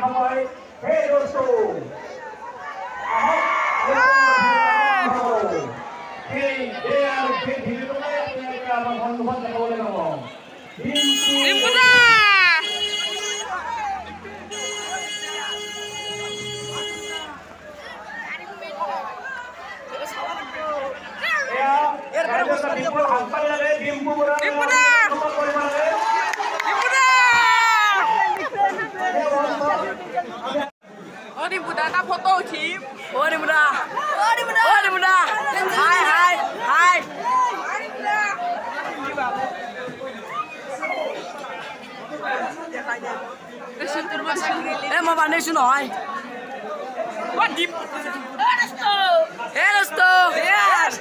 সময় সেই বস্তু আমাৰ সন্মুখত দেখাবলৈ পাব foto chip. Oh di muda. Oh di muda. Oh di muda. Hai hai hai. Mau pandai sunoi. What deep? Eresto. Yes.